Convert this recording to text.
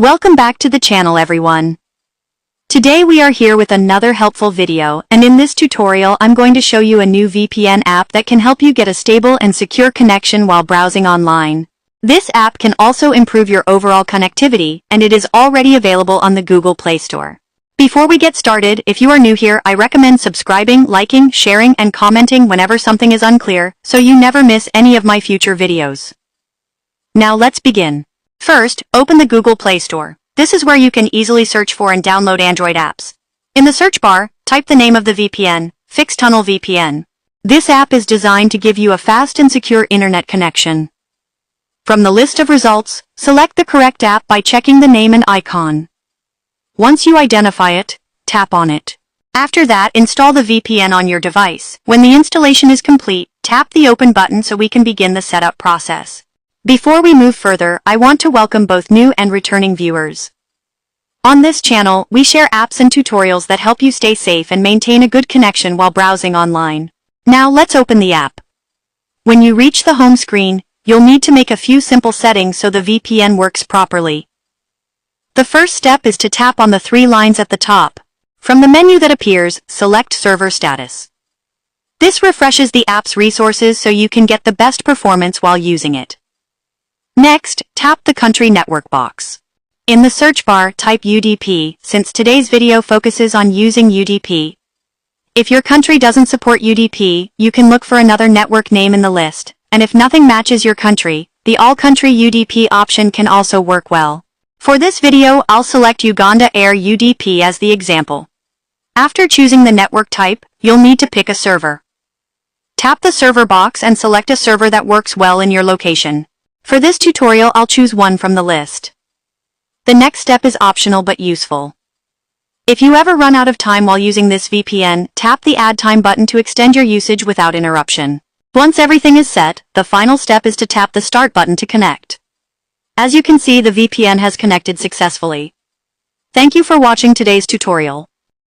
Welcome back to the channel, everyone. Today we are here with another helpful video, and in this tutorial I'm going to show you a new VPN app that can help you get a stable and secure connection while browsing online. This app can also improve your overall connectivity, and it is already available on the Google Play Store. Before we get started, if you are new here, I recommend subscribing, liking, sharing, and commenting whenever something is unclear, so you never miss any of my future videos. Now let's begin. First, open the Google Play Store. This is where you can easily search for and download Android apps. In the search bar, type the name of the VPN, Fix Tunnel VPN. This app is designed to give you a fast and secure internet connection. From the list of results, select the correct app by checking the name and icon. Once you identify it, tap on it. After that, install the VPN on your device. When the installation is complete, tap the Open button so we can begin the setup process. Before we move further, I want to welcome both new and returning viewers. On this channel, we share apps and tutorials that help you stay safe and maintain a good connection while browsing online. Now let's open the app. When you reach the home screen, you'll need to make a few simple settings so the VPN works properly. The first step is to tap on the three lines at the top. From the menu that appears, select Server Status. This refreshes the app's resources so you can get the best performance while using it. Next, tap the Country Network box. In the search bar, type UDP, since today's video focuses on using UDP. If your country doesn't support UDP, you can look for another network name in the list, and if nothing matches your country, the All-Country UDP option can also work well. For this video, I'll select Uganda Air UDP as the example. After choosing the network type, you'll need to pick a server. Tap the server box and select a server that works well in your location. For this tutorial, I'll choose one from the list. The next step is optional but useful. If you ever run out of time while using this VPN, tap the Add Time button to extend your usage without interruption. Once everything is set, the final step is to tap the Start button to connect. As you can see, the VPN has connected successfully. Thank you for watching today's tutorial.